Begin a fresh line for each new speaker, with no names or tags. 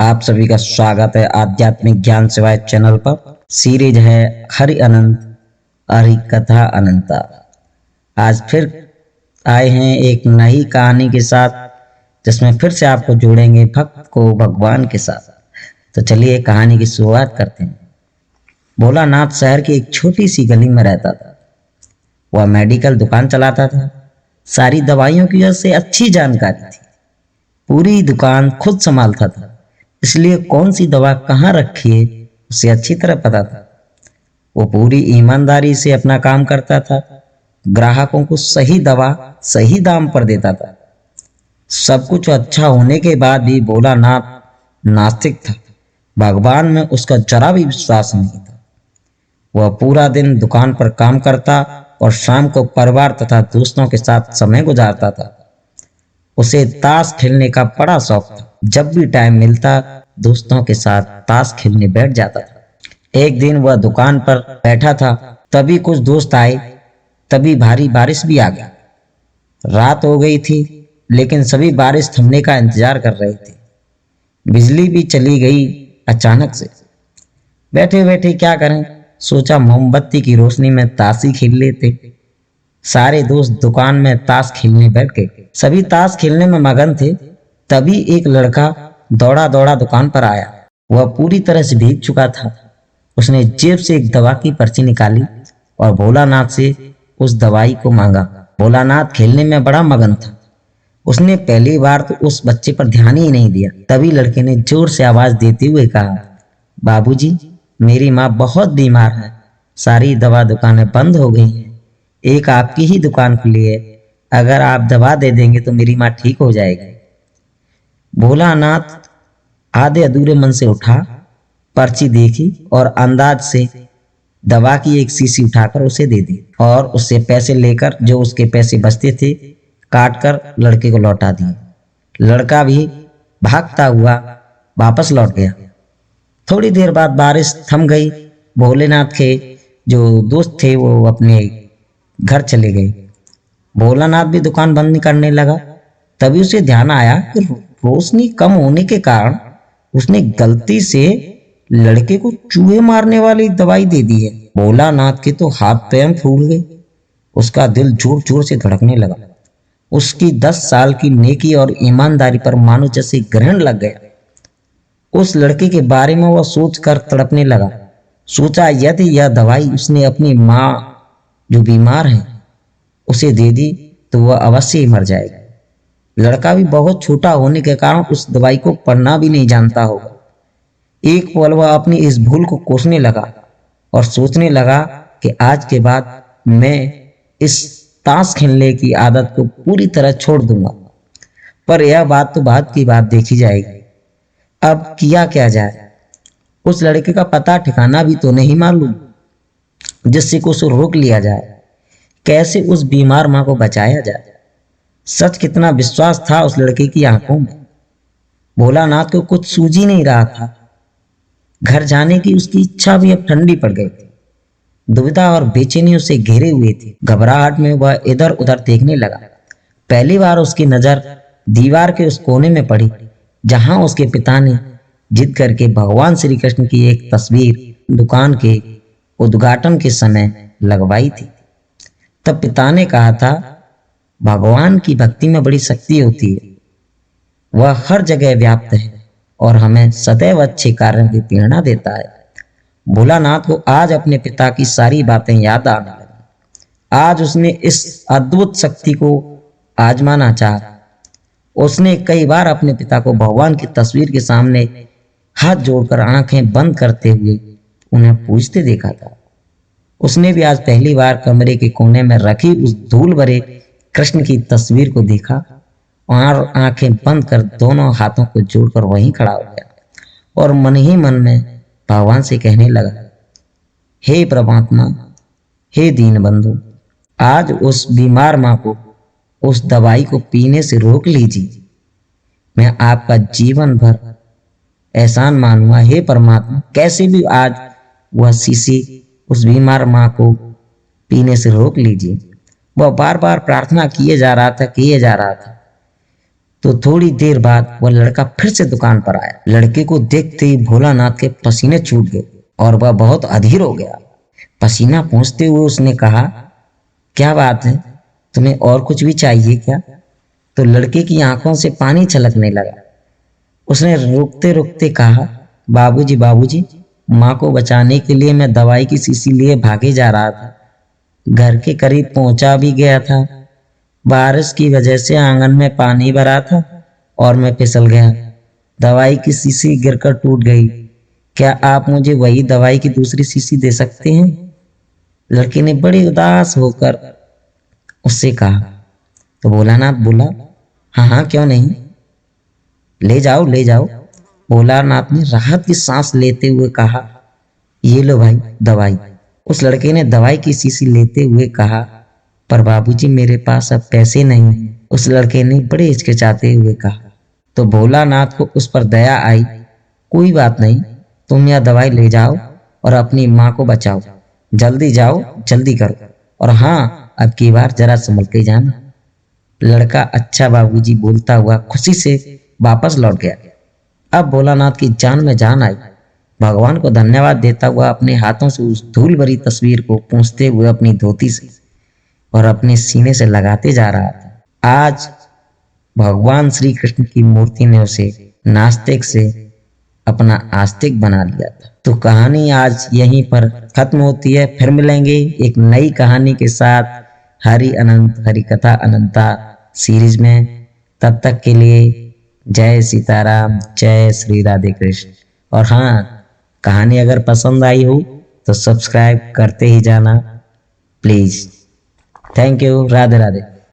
आप सभी का स्वागत है आध्यात्मिक ज्ञान सेवाएं चैनल पर। सीरीज है हरि अनंत हरि कथा अनंता। आज फिर आए हैं एक नई कहानी के साथ, जिसमें फिर से आपको जोड़ेंगे भक्त को भगवान के साथ। तो चलिए कहानी की शुरुआत करते हैं। भोलानाथ शहर की एक छोटी सी गली में रहता था। वह मेडिकल दुकान चलाता था। सारी दवाइयों की उसे अच्छी जानकारी थी। पूरी दुकान खुद संभालता था, इसलिए कौन सी दवा कहाँ रखी है उसे अच्छी तरह पता था। वो पूरी ईमानदारी से अपना काम करता था। ग्राहकों को सही दवा सही दाम पर देता था। सब कुछ अच्छा होने के बाद भी भोलानाथ नास्तिक था। भगवान में उसका जरा भी विश्वास नहीं था। वह पूरा दिन दुकान पर काम करता और शाम को परिवार तथा दोस्तों के साथ समय गुजारता था। उसे ताश खेलने का बड़ा शौक था। जब भी टाइम मिलता दोस्तों के साथ ताश खेलने बैठ जाता था। एक दिन वह दुकान पर बैठा था, तभी कुछ दोस्त आए। तभी भारी बारिश भी आ गई। रात हो गई थी, लेकिन सभी बारिश थमने का इंतजार कर रहे थे। बिजली भी चली गई अचानक से। बैठे बैठे क्या करें, सोचा मोमबत्ती की रोशनी में ताश ही खेल लेते। सारे दोस्त दुकान में ताश खेलने बैठ गए। सभी ताश खेलने में मगन थे। तभी एक लड़का दौड़ा दौड़ा दुकान पर आया। वह पूरी तरह से भीग चुका था। उसने जेब से एक दवा की पर्ची निकाली और भोलानाथ से उस दवाई को मांगा। भोलानाथ खेलने में बड़ा मगन था। उसने पहली बार तो उस बच्चे पर ध्यान ही नहीं दिया। तभी लड़के ने जोर से आवाज देते हुए कहा, बाबूजी, मेरी माँ बहुत बीमार है। सारी दवा दुकानें बंद हो गई हैं। एक आपकी ही दुकान खुली है। अगर आप दवा दे देंगे तो मेरी माँ ठीक हो जाएगी। भोलानाथ आधे अधूरे मन से उठा, पर्ची देखी और अंदाज से दवा की एक शीशी उठाकर उसे दे दी और उससे पैसे लेकर जो उसके पैसे बचते थे काट कर लड़के को लौटा दिए। लड़का भी भागता हुआ वापस लौट गया। थोड़ी देर बाद बारिश थम गई। भोलेनाथ के जो दोस्त थे वो अपने घर चले गए। भोलानाथ भी दुकान बंद नहीं करने लगा। तभी उसे ध्यान आया कि रोशनी कम होने के कारण उसने गलती से लड़के को चूहे मारने वाली दवाई दे दी है। भोलानाथ के तो हाथ पैर फूल गए। उसका दिल जोर जोर से धड़कने लगा। उसकी 10 साल की नेकी और ईमानदारी पर मानो जैसे ग्रहण लग गया। उस लड़के के बारे में वह सोचकर तड़पने लगा। सोचा यदि यह दवाई उसने अपनी माँ जो बीमार है उसे दे दी तो वह अवश्य ही मर जाएगा। लड़का भी बहुत छोटा होने के कारण उस दवाई को पढ़ना भी नहीं जानता होगा। एक पल वह अपनी इस भूल को कोसने लगा और सोचने लगा कि आज के बाद मैं इस ताश खेलने की आदत को पूरी तरह छोड़ दूंगा। पर यह बात तो बाद की बात देखी जाएगी। अब किया क्या जाए। उस लड़के का पता ठिकाना भी तो नहीं मालूम जिससे को उसे रोक लिया जाए। कैसे उस बीमार मां को बचाया जाए। सच कितना विश्वास था उस लड़के की आंखों में। भोलानाथ को कुछ सूझ ही नहीं रहा था। घर जाने की उसकी इच्छा भी अब ठंडी पड़ गई थी। दुविधा और बेचैनी उसे घेरे हुए थी। घबराहट में वह इधर उधर देखने लगा। पहली बार उसकी नजर दीवार के उस कोने में पड़ी जहां उसके पिता ने जिद करके भगवान श्री कृष्ण की एक तस्वीर दुकान के उद्घाटन के समय लगवाई थी। तब पिता ने कहा था, भगवान की भक्ति में बड़ी शक्ति होती है। वह हर जगह व्याप्त है और हमें सदैव अच्छे कार्यों की प्रेरणा देता है। भोलानाथ को आज अपने पिता की सारी बातें याद आने लगी। आज उसने इस अद्भुत शक्ति को आजमाना चाहा। उसने कई बार अपने पिता को भगवान की तस्वीर के सामने हाथ जोड़कर आंखें बंद करते हुए उन्हें पूजते देखा था। उसने भी आज पहली बार कमरे के कोने में रखी उस धूल भरे कृष्ण की तस्वीर को देखा और आंखें बंद कर दोनों हाथों को जोड़कर वहीं खड़ा हो गया और मन ही मन में भगवान से कहने लगा, हे परमात्मा, हे दीन बंधु, आज उस बीमार मां को उस दवाई को पीने से रोक लीजिए। मैं आपका जीवन भर एहसान मानूंगा। हे परमात्मा, कैसे भी आज वह शीशी उस बीमार मां को पीने से रोक लीजिए। वह बार बार प्रार्थना किए जा रहा था। तो थोड़ी देर बाद वह लड़का फिर से दुकान पर आया। लड़के को देखते ही भोलानाथ के पसीने छूट गए और वह बहुत अधीर हो गया। पसीना पोंछते हुए उसने कहा, क्या बात है, तुम्हें और कुछ भी चाहिए क्या? तो लड़के की आंखों से पानी छलकने लगा। उसने रुकते रुकते कहा, बाबूजी बाबूजी, माँ को बचाने के लिए मैं दवाई की शीशी लिए भागे जा रहा था। घर के करीब पहुंचा भी गया था। बारिश की वजह से आंगन में पानी भरा था और मैं फिसल गया। दवाई की शीशी गिरकर टूट गई। क्या आप मुझे वही दवाई की दूसरी शीशी दे सकते हैं? लड़के ने बड़े उदास होकर उससे कहा। तो भोलानाथ बोला, हाँ हाँ क्यों नहीं, ले जाओ ले जाओ। भोलानाथ ने राहत की सांस लेते हुए कहा, ये लो भाई दवाई। उस लड़के ने दवाई की शीशी लेते हुए कहा, पर बाबूजी मेरे पास अब पैसे नहीं। उस लड़के ने बड़े हिचकिचाते हुए कहा। तो भोलानाथ को उस पर दया आई। कोई बात नहीं, तुम यह दवाई ले जाओ और अपनी माँ को बचाओ। जल्दी जाओ, जल्दी करो, और हाँ, अब की बार जरा संभल के जाना। लड़का अच्छा बाबूजी बोलता हुआ खुशी से वापस लौट गया। अब भोलानाथ की जान में जान आई। भगवान को धन्यवाद देता हुआ अपने हाथों से उस धूल भरी तस्वीर को पोंछते हुए अपनी धोती से और अपने सीने से लगाते जा रहा था। आज भगवान श्री कृष्ण की मूर्ति ने उसे नास्तिक से अपना आस्तिक बना लिया था। तो कहानी आज यहीं पर खत्म होती है। फिर मिलेंगे एक नई कहानी के साथ हरि अनंत हरि कथा अनंता सीरीज में। तब तक के लिए जय सीताराम, जय श्री राधे कृष्ण। और हाँ, कहानी अगर पसंद आई हो तो सब्सक्राइब करते ही जाना please. Thank you. Radhe Radhe.